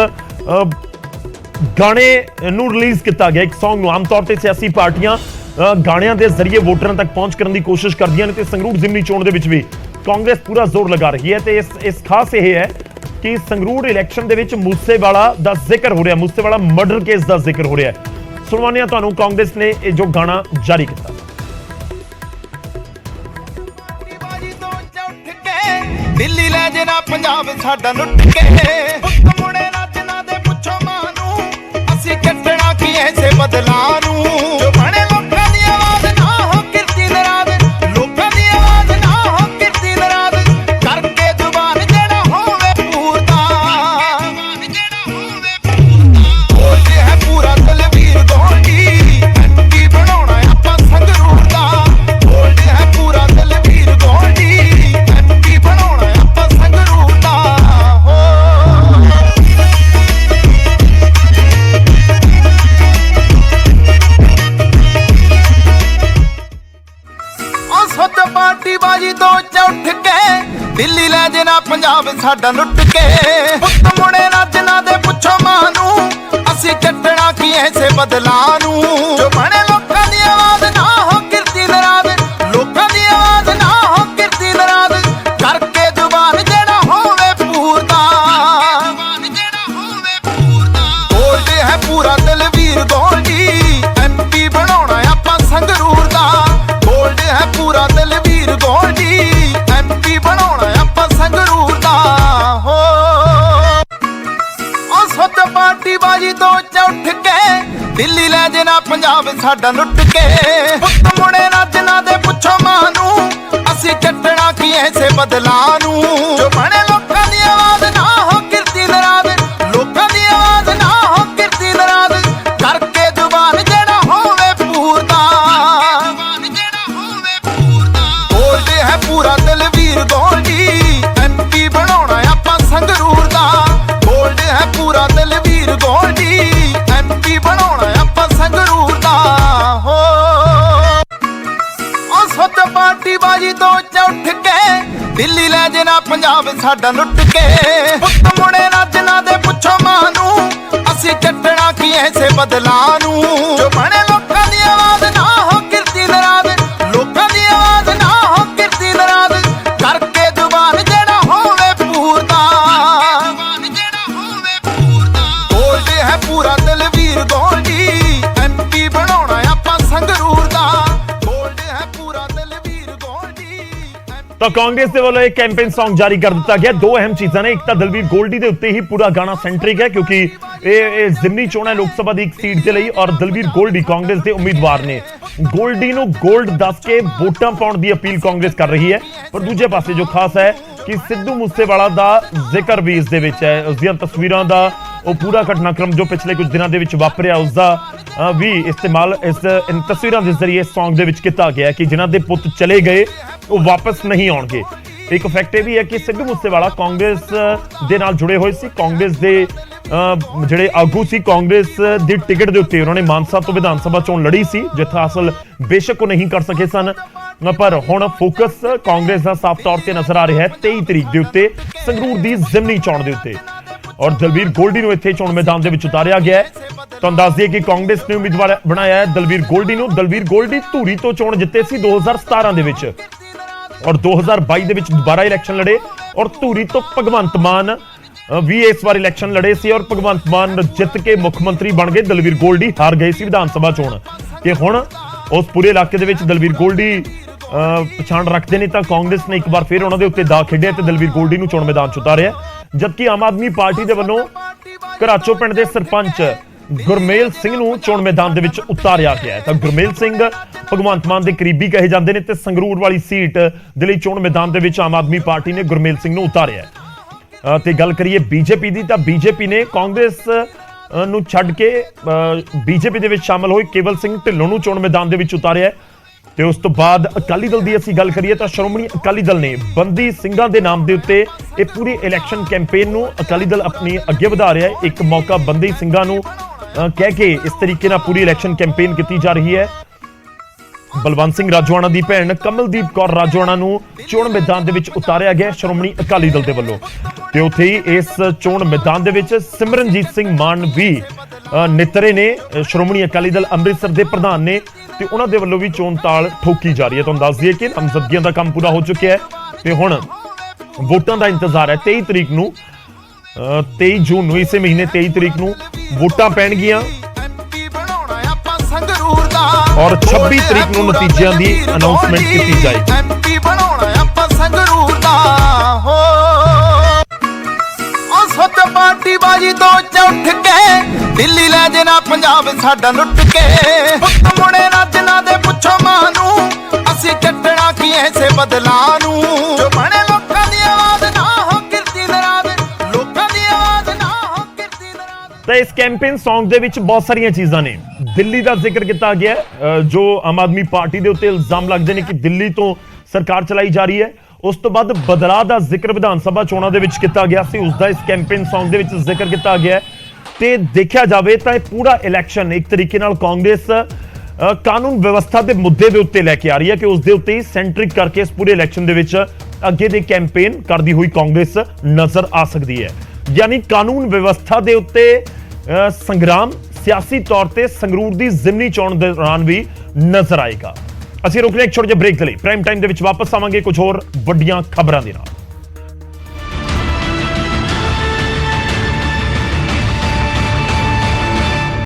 ਗਾਣੇ ਨੂੰ ਰਿਲੀਜ਼ ਕੀਤਾ ਗਿਆ, ਇੱਕ ਸੌਂਗ ਨੂੰ। ਆਮ ਤੌਰ ਤੇ ਸਿਆਸੀ ਪਾਰਟੀਆਂ ਗਾਣਿਆਂ ਦੇ ਜ਼ਰੀਏ ਵੋਟਰਾਂ ਤੱਕ ਪਹੁੰਚ ਕਰਨ ਦੀ ਕੋਸ਼ਿਸ਼ ਕਰਦੀਆਂ ਨੇ, ਤੇ ਸੰਗਰੂਰ ਜ਼ਿਮਨੀ ਚੋਣ ਦੇ ਵਿੱਚ ਵੀ ਕਾਂਗਰਸ ਪੂਰਾ ਜ਼ੋਰ ਲਗਾ ਰਹੀ ਹੈ। ਤੇ ਇਸ ਖਾਸ ਇਹ ਹੈ ਕਿ ਸੰਗਰੂਰ ਇਲੈਕਸ਼ਨ ਦੇ ਵਿੱਚ ਮੂਸੇਵਾਲਾ ਦਾ ਜ਼ਿਕਰ ਹੋ ਰਿਹਾ, ਮੂਸੇਵਾਲਾ ਮਰਡਰ ਕੇਸ ਦਾ ਜ਼ਿਕਰ ਹੋ ਰਿਹਾ ਹੈ। ਸੁਣਵਾਉਂਦੇ ਹਾਂ ਤੁਹਾਨੂੰ ਕਾਂਗਰਸ ਨੇ ਇਹ ਜੋ ਗਾਣਾ ਜਾਰੀ ਕੀਤਾ। ਦਿੱਲੀ ਲੈ ਜੇ ਨਾ ਪੰਜਾਬ ਸਾਡਾ ਲੁੱਟ ਕੇ, ਪੁੱਤ ਮੁੜੇ ਨੱਚਣਾ ਦੇ ਪੁੱਛੋ ਮਾਂ ਨੂੰ, ਅਸੀਂ ਕੱਟਣਾ ਕੀ ਐਸੇ ਬਦਲਾ ਨੂੰ। ਜੋ ਬਣੇ ਲੋਕਾਂ ਦੀ ਆਵਾਜ਼ ਨਾ ਹੋ ਕਿਰਤੀ ਨਰਾਜ਼, ਲੋਕਾਂ ਦੀ ਆਵਾਜ਼ ਨਾ ਹੋ ਕਿਰਤੀ ਨਰਾਜ਼, ਕਰਕੇ ਜ਼ੁਬਾਨ ਜਿਹੜਾ ਹੋਵੇ ਪੂਰਦਾ, ਬੋਲਦੇ ਹੈ ਪੂਰਾ ਦਲਵੀਰ ਗੋਲਡੀ, ਐਮਪੀ ਬਣਾਉਣਾ ਆਪਾਂ ਸੰਗਰੂਰ ਦਾ, ਬੋਲਦੇ ਹੈ ਪੂਰਾ ਦਲਵੀਰ ਗੋਲਡੀ, ਐਮਪੀ ਬਣਾਉਣਾ ਆਪਾਂ ਸੰਗਰੂਰ ਦਾ। ਸੋਚ ਪਾਰਟੀ ਬਾਜੀ ਤੋਂ ਉੱਠ ਕੇ, ਦਿੱਲੀ ਲੈ ਜੇ ਨਾ ਪੰਜਾਬ ਸਾਡਾ ਲੁੱਟ ਕੇ, ਪੁੱਤ ਮੁੜੇ ਨੱਚਣਾ ਦੇ ਪੁੱਛੋ ਮਾਂ ਨੂੰ, ਅਸੀਂ ਕੱਟਣਾ ਕੀ ਐਸੇ ਬਦਲਾ ਨੂੰ। ਜੋ ਬਣੇ ਲੋਕਾਂ ਦੀ ਆਵਾਜ਼ ਨਾ ਹੋ ਕਿਰਤੀ ਨਰਾਜ਼, ਲੋਕਾਂ ਦੀ ਆਵਾਜ਼ ਨਾ ਹੋ ਕਿਰਤੀ ਨਰਾਜ਼, ਕਰਕੇ ਜ਼ੁਬਾਨ ਜਿਹੜਾ ਹੋਵੇ ਪੂਰਦਾ, ਬੋਲਦੇ ਹੈ ਪੂਰਾ ਦਲਵੀਰ ਗੋਲਡੀ, ਐਮਪੀ ਬਣਾਉਣਾ ਆਪਾਂ ਸੰਗਰੂਰ ਦਾ, ਬੋਲਦੇ ਹੈ ਪੂਰਾ ਦਲਵੀਰ ਗੋਲਡੀ, ਐਮਪੀ ਬਣਾਉਣਾ ਆਪਾਂ ਸੰਗਰੂਰ ਦਾ। ਹੋ ਉਹ ਸੋਚ ਪਾਰਟੀ ਬਾਜੀ ਤੋਂ ਉੱਠ ਕੇ, ਦਿੱਲੀ ਲੈ ਜੇ ਨਾ ਪੰਜਾਬ ਸਾਡਾ ਲੁੱਟ ਕੇ, ਪੁੱਤ ਮੁੜੇ ਨੱਚਣਾ ਦੇ ਪੁੱਛੋ ਮਾਂ ਨੂੰ, ਅਸੀਂ ਕੱਟਣਾ ਕੀ ਐਸੇ ਬਦਲਾ ਨੂੰ। ਜੋ ਬਣੇ ਲੋਕਾਂ ਦੀ ਆਵਾਜ਼ ਨਾ ਹੋ ਕਿਰਤੀ ਨਰਾਜ਼, ਲੋਕਾਂ ਦੀ ਆਵਾਜ਼ ਨਾ ਹੋ ਕਿਰਤੀ ਨਰਾਜ਼, ਕਰਕੇ ਜ਼ੁਬਾਨ ਜਿਹੜਾ ਹੋਵੇ ਪੂਰਦਾ, ਬੋਲਦੇ ਹੈ ਪੂਰਾ ਦਲਵੀਰ ਗੋਲਡੀ, ਐਮਪੀ ਬਣਾਉਣਾ ਆਪਾਂ ਸੰਗਰੂਰ ਦਾ, ਬੋਲਦੇ ਹੈ ਪੂਰਾ ਦਲਵੀਰ ਗੋਲਡੀ, ਐਮਪੀ ਬਣਾਉਣਾ ਆਪਾਂ ਸੰਗਰੂਰ ਦਾ। ਹੋ ਉਹ ਸੋਚ ਪਾਰਟੀ ਬਾਜੀ ਤੋਂ ਉੱਠ ਕੇ, ਦਿੱਲੀ ਲੈ ਜੇ ਨਾ ਪੰਜਾਬ ਸਾਡਾ ਲੁੱਟ ਕੇ, ਪੁੱਤ ਮੁੜੇ ਨੱਚਣਾ ਦੇ ਪੁੱਛੋ ਮਾਂ ਨੂੰ, ਅਸੀਂ ਕੱਟਣਾ ਕੀ ਐਸੇ ਬਦਲਾ ਨੂੰ। ਜੋ ਬਣੇ ਲੋਕਾਂ ਦੀ ਆਵਾਜ਼ ਨਾ ਹੋ ਕਿਰਤੀ ਨਰਾਜ਼, ਲੋਕਾਂ ਦੀ ਆਵਾਜ਼ ਨਾ ਹੋ ਕਿਰਤੀ ਨਰਾਜ਼, ਕਰਕੇ ਜ਼ੁਬਾਨ ਜਿਹੜਾ ਹੋਵੇ ਪੂਰਦਾ, ਬੋਲਦੇ ਹੈ ਪੂਰਾ ਦਲਵੀਰ ਗੋਲਡੀ, ਐਮਪੀ ਬਣਾਉਣਾ ਆਪਾਂ ਸੰਗਰੂਰ ਦਾ, ਬੋਲਦੇ ਹੈ ਪੂਰਾ ਦਲਵੀਰ ਗੋਲਡੀ। ਤਾਂ ਕਾਂਗਰਸ ਦੇ ਵੱਲੋਂ ਇੱਕ ਕੈਂਪੇਨ ਸੌਂਗ ਜਾਰੀ ਕਰ ਦਿੱਤਾ ਗਿਆ। ਦੋ ਅਹਿਮ ਚੀਜ਼ਾਂ ਨੇ, ਇੱਕ ਤਾਂ ਦਲਵੀਰ ਗੋਲਡੀ ਦੇ ਉੱਤੇ ਹੀ ਪੂਰਾ ਗਾਣਾ ਸੈਂਟਰਿਕ ਹੈ, ਕਿਉਂਕਿ ਇਹ ਜ਼ਿਮਨੀ ਚੋਣਾਂ ਲੋਕ ਸਭਾ ਦੀ ਇੱਕ ਸੀਟ ਦੇ ਲਈ ਔਰ ਦਲਵੀਰ ਗੋਲਡੀ ਕਾਂਗਰਸ ਦੇ ਉਮੀਦਵਾਰ ਨੇ। ਗੋਲਡੀ ਨੂੰ ਗੋਲਡ ਦੱਸ ਕੇ ਵੋਟਾਂ ਪਾਉਣ ਦੀ ਅਪੀਲ ਕਾਂਗਰਸ ਕਰ ਰਹੀ ਹੈ, ਪਰ ਦੂਜੇ ਪਾਸੇ ਜੋ ਖਾਸ ਹੈ ਕਿ ਸਿੱਧੂ ਮੂਸੇਵਾਲਾ ਦਾ ਜ਼ਿਕਰ ਵੀ ਇਸ ਦੇ ਵਿੱਚ ਹੈ। ਉਸ ਦੀਆਂ ਤਸਵੀਰਾਂ ਦਾ ਉਹ ਪੂਰਾ ਘਟਨਾਕ੍ਰਮ ਜੋ ਪਿਛਲੇ ਕੁਝ ਦਿਨਾਂ ਦੇ ਵਿੱਚ ਵਾਪਰਿਆ ਉਸ ਦਾ ਵੀ ਇਸਤੇਮਾਲ ਇਨ ਤਸਵੀਰਾਂ ਦੇ ਜ਼ਰੀਏ ਸੌਂਗ ਦੇ ਵਿੱਚ ਕੀਤਾ ਗਿਆ ਕਿ ਜਿਨ੍ਹਾਂ ਦੇ ਪੁੱਤ ਚਲੇ ਗਏ ਉਹ ਵਾਪਸ ਨਹੀਂ ਆਉਣਗੇ। ਇੱਕ ਫੈਕਟ ਇਹ ਵੀ ਹੈ ਕਿ ਸਿੱਧੂ ਮੂਸੇਵਾਲਾ ਕਾਂਗਰਸ ਦੇ ਨਾਲ ਜੁੜੇ ਹੋਏ ਸੀ। ਕਾਂਗਰਸ ਦੇ ਜਿਹੜੇ ਆਗੂ ਸੀ, ਕਾਂਗਰਸ ਦੀ ਟਿਕਟ ਦੇ ਉੱਤੇ ਉਹਨਾਂ ਨੇ ਮਾਨਸਾ ਤੋਂ ਵਿਧਾਨ ਸਭਾ ਚੋਣ ਲੜੀ ਸੀ, ਜਿੱਥੇ ਹਾਸਲ ਬੇਸ਼ੱਕ ਉਹ ਨਹੀਂ ਕਰ ਸਕੇ ਸਨ, ਪਰ ਹੁਣ ਫੋਕਸ ਕਾਂਗਰਸ ਦਾ ਸਾਫ਼ ਤੌਰ ਤੇ ਨਜ਼ਰ ਆ ਰਿਹਾ ਹੈ 23 ਤਰੀਕ ਦੇ ਉੱਤੇ ਸੰਗਰੂਰ ਦੀ ਜ਼ਿਮਨੀ ਚੋਣ ਦੇ ਉੱਤੇ। ਔਰ ਦਲਵੀਰ ਗੋਲਡੀ ਨੂੰ ਇੱਥੇ ਚੋਣ ਮੈਦਾਨ ਦੇ ਵਿੱਚ ਉਤਾਰਿਆ ਗਿਆ ਹੈ। ਤੁਹਾਨੂੰ ਦੱਸ ਦਈਏ ਕਿ ਕਾਂਗਰਸ ਨੇ ਉਮੀਦਵਾਰ ਬਣਾਇਆ ਹੈ ਦਲਵੀਰ ਗੋਲਡੀ ਨੂੰ। ਦਲਵੀਰ ਗੋਲਡੀ ਧੂਰੀ ਤੋਂ ਚੋਣ ਜਿੱਤੇ ਸੀ 2017 ਦੇ ਵਿੱਚ ਔਰ 2022 ਦੇ ਵਿੱਚ ਦੁਬਾਰਾ ਇਲੈਕਸ਼ਨ ਲੜੇ ਔਰ ਧੂਰੀ ਤੋਂ ਭਗਵੰਤ ਮਾਨ ਵੀ ਇਸ ਵਾਰ ਇਲੈਕਸ਼ਨ ਲੜੇ ਸੀ ਔਰ ਭਗਵੰਤ ਮਾਨ ਜਿੱਤ ਕੇ ਮੁੱਖ ਮੰਤਰੀ ਬਣ ਗਏ। ਦਲਵੀਰ ਗੋਲਡੀ ਹਾਰ ਗਏ ਸੀ ਵਿਧਾਨ ਸਭਾ ਚੋਣ ਤੇ ਹੁਣ ਉਸ ਪੂਰੇ ਇਲਾਕੇ ਦੇ ਵਿੱਚ ਦਲਵੀਰ ਗੋਲਡੀ ਪਛਾਣ ਰੱਖਦੇ ਨੇ ਤਾਂ ਕਾਂਗਰਸ ਨੇ ਇੱਕ ਵਾਰ ਫਿਰ ਉਹਨਾਂ ਦੇ ਉੱਤੇ ਦਾਅ ਖੇਡਿਆ ਤੇ ਦਲਵੀਰ ਗੋਲਡੀ ਨੂੰ ਚੋਣ ਮੈਦਾਨ 'ਚ ਉਤਾਰਿਆ। ਜਦਕਿ ਆਮ ਆਦਮੀ ਪਾਰਟੀ ਦੇ ਵੱਲੋਂ ਘਰਾਚੋ ਪਿੰਡ ਦੇ ਸਰਪੰਚ ਗੁਰਮੇਲ ਸਿੰਘ ਨੂੰ ਚੋਣ ਮੈਦਾਨ ਦੇ ਵਿੱਚ ਉਤਾਰਿਆ ਗਿਆ ਹੈ। ਤਾਂ ਗੁਰਮੇਲ ਸਿੰਘ ਭਗਵੰਤ ਮਾਨ ਦੇ ਕਰੀਬੀ ਕਹੇ ਜਾਂਦੇ ਨੇ ਤੇ ਸੰਗਰੂਰ ਵਾਲੀ ਸੀਟ ਦੇ ਲਈ ਚੋਣ ਮੈਦਾਨ ਦੇ ਵਿੱਚ ਆਮ ਆਦਮੀ ਪਾਰਟੀ ਨੇ ਗੁਰਮੇਲ ਸਿੰਘ ਨੂੰ ਉਤਾਰਿਆ। ਤੇ ਗੱਲ ਕਰੀਏ ਬੀਜੇਪੀ ਦੀ ਤਾਂ ਬੀਜੇਪੀ ਨੇ ਕਾਂਗਰਸ ਨੂੰ ਛੱਡ ਕੇ ਬੀਜੇਪੀ ਦੇ ਵਿੱਚ ਸ਼ਾਮਲ ਹੋਏ ਕੇਵਲ ਸਿੰਘ ਢਿੱਲੋਂ ਨੂੰ ਚੋਣ ਮੈਦਾਨ ਦੇ ਵਿੱਚ ਉਤਾਰਿਆ ਤੇ ਉਸ ਤੋਂ ਬਾਅਦ ਅਕਾਲੀ ਦਲ ਦੀ ਅਸੀਂ ਗੱਲ ਕਰੀਏ ਤਾਂ ਸ਼੍ਰੋਮਣੀ ਅਕਾਲੀ ਦਲ ਨੇ ਬੰਦੀ ਸਿੰਘਾਂ ਦੇ ਨਾਮ ਦੇ ਉੱਤੇ ਇਹ ਪੂਰੀ ਇਲੈਕਸ਼ਨ ਕੈਂਪੇਨ ਨੂੰ ਅਕਾਲੀ ਦਲ ਆਪਣੀ ਅੱਗੇ ਵਧਾ ਰਿਹਾ ਹੈ। ਇੱਕ ਮੌਕਾ ਬੰਦੀ ਸਿੰਘਾਂ ਨੂੰ ਕਹਿ ਕੇ ਇਸ ਤਰੀਕੇ ਨਾਲ ਪੂਰੀ ਇਲੈਕਸ਼ਨ ਕੈਂਪੇਨ ਕੀਤੀ ਜਾ ਰਹੀ ਹੈ। ਬਲਵੰਤ ਸਿੰਘ ਰਾਜੋਆਣਾ ਦੀ ਭੈਣ ਕਮਲਦੀਪ ਕੌਰ ਰਾਜੋਆਣਾ ਨੂੰ ਚੋਣ ਮੈਦਾਨ ਦੇ ਵਿੱਚ ਉਤਾਰਿਆ ਗਿਆ ਸ਼੍ਰੋਮਣੀ ਅਕਾਲੀ ਦਲ ਦੇ ਵੱਲੋਂ ਤੇ ਉੱਥੇ ਹੀ ਇਸ ਚੋਣ ਮੈਦਾਨ ਦੇ ਵਿੱਚ ਸਿਮਰਨਜੀਤ ਸਿੰਘ ਮਾਨ ਵੀ ਨਿਤਰੇ ਨੇ। ਸ਼੍ਰੋਮਣੀ ਅਕਾਲੀ ਦਲ ਅੰਮ੍ਰਿਤਸਰ ਦੇ ਪ੍ਰਧਾਨ ਨੇ ਤੇ ਉਹਨਾਂ ਦੇ ਵੱਲੋਂ ਵੀ ਚੋਣ ਤਾਲ ਠੋਕੀ ਜਾ ਰਹੀ ਹੈ। ਤੁਹਾਨੂੰ ਦੱਸ ਦਈਏ ਕਿ ਨਾਮਜ਼ਦਗੀਆਂ ਦਾ ਕੰਮ ਪੂਰਾ ਹੋ ਚੁੱਕਿਆ ਹੈ ਤੇ ਹੁਣ ਵੋਟਾਂ ਦਾ ਇੰਤਜ਼ਾਰ ਹੈ 23 ਤਰੀਕ ਨੂੰ 23 ਜੂਨ ਨੂੰ ਇਸੇ ਮਹੀਨੇ 23 ਤਰੀਕ ਨੂੰ ਵੋਟਾਂ ਪੈਣਗੀਆਂ ਔਰ 26 ਤਰੀਕ ਨੂੰ ਨਤੀਜਿਆਂ ਦੀ ਅਨਾਉਂਸਮੈਂਟ ਕੀਤੀ ਜਾਏਗੀ। ਐਮਪੀ ਬਣਾਉਣਾ ਆਪਾਂ ਸੰਗਰੂਰ ਦਾ ਹੋ ਉਹ ਸੱਚ ਪਾਰਟੀ ਬਾਜੀ ਤੋਂ ਉੱਠ ਕੇ ਦਿੱਲੀ ਲੈ ਜਨਾ ਪੰਜਾਬ ਸਾਡਾ ਲੁੱਟ ਕੇ ਪੁੱਤ ਮੁੰਡੇ ਰਾਜਨਾ ਦੇ ਪੁੱਛੋ ਮਾਂ ਨੂੰ ਅਸੀਂ ਕੱਟਣਾ ਕੀ ਐਸੇ ਬਦਲਾ ਨੂੰ ਜੋ ਬਣੇ ਲੋਕਾਂ ਦੀ ਆਵਾਜ਼ ਨਾ ਹੋ ਕਿਰਤੀ ਨਾਰਾਜ਼ ਲੋਕਾਂ ਦੀ ਆਵਾਜ਼ ਨਾ ਹੋ ਕਿਰਤੀ ਨਾਰਾਜ਼। ਤਾਂ ਇਸ ਕੈਂਪੇਨ ਸੌਂਗ ਦੇ ਵਿੱਚ ਬਹੁਤ ਸਾਰੀਆਂ ਚੀਜ਼ਾਂ ਨੇ। ਦਿੱਲੀ ਦਾ ਜ਼ਿਕਰ ਕੀਤਾ ਗਿਆ ਜੋ ਆਮ ਆਦਮੀ ਪਾਰਟੀ ਦੇ ਉੱਤੇ ਇਲਜ਼ਾਮ ਲੱਗਦੇ ਨੇ ਕਿ ਦਿੱਲੀ ਤੋਂ ਸਰਕਾਰ ਚਲਾਈ ਜਾ ਰਹੀ ਹੈ। ਉਸ ਤੋਂ ਬਾਅਦ ਬਦਲਾਅ ਦਾ ਜ਼ਿਕਰ ਵਿਧਾਨ ਸਭਾ ਚੋਣਾਂ ਦੇ ਵਿੱਚ ਕੀਤਾ ਗਿਆ ਸੀ, ਉਸ ਦਾ ਇਸ ਕੈਂਪੇਨ ਸੌਂਗ ਦੇ ਵਿੱਚ ਜ਼ਿਕਰ ਕੀਤਾ ਗਿਆ ਤੇ ਦੇਖਿਆ ਜਾਵੇ ਤਾਂ ਇਹ ਪੂਰਾ ਇਲੈਕਸ਼ਨ ਇੱਕ ਤਰੀਕੇ ਨਾਲ ਕਾਂਗਰਸ ਕਾਨੂੰਨ ਵਿਵਸਥਾ ਦੇ ਮੁੱਦੇ ਦੇ ਉੱਤੇ ਲੈ ਕੇ ਆ ਰਹੀ ਹੈ ਕਿ ਉਸ ਦੇ ਉੱਤੇ ਸੈਂਟਰਿਕ ਕਰਕੇ ਇਸ ਪੂਰੇ ਇਲੈਕਸ਼ਨ ਦੇ ਵਿੱਚ ਅੱਗੇ ਦੇ ਕੈਂਪੇਨ ਕਰਦੀ ਹੋਈ ਕਾਂਗਰਸ ਨਜ਼ਰ ਆ ਸਕਦੀ ਹੈ। ਯਾਨੀ ਕਾਨੂੰਨ ਵਿਵਸਥਾ ਦੇ ਉੱਤੇ ਸੰਗਰਾਮ ਸਿਆਸੀ ਤੌਰ ਤੇ ਸੰਗਰੂਰ ਦੀ ਜ਼ਿਮਨੀ ਚੋਣ ਦੇ ਦੌਰਾਨ ਵੀ ਨਜ਼ਰ ਆਏਗਾ। ਅਸੀਂ ਰੁਕਨੇ ਇੱਕ ਛੋਟੇ ਜਿਹੇ ਬ੍ਰੇਕ ਦੇ ਲਈ ਪ੍ਰਾਈਮ ਟਾਈਮ ਦੇ ਵਿੱਚ ਵਾਪਸ ਆਵਾਂਗੇ ਕੁਝ ਹੋਰ ਵੱਡੀਆਂ ਖਬਰਾਂ ਦੇ ਨਾਲ।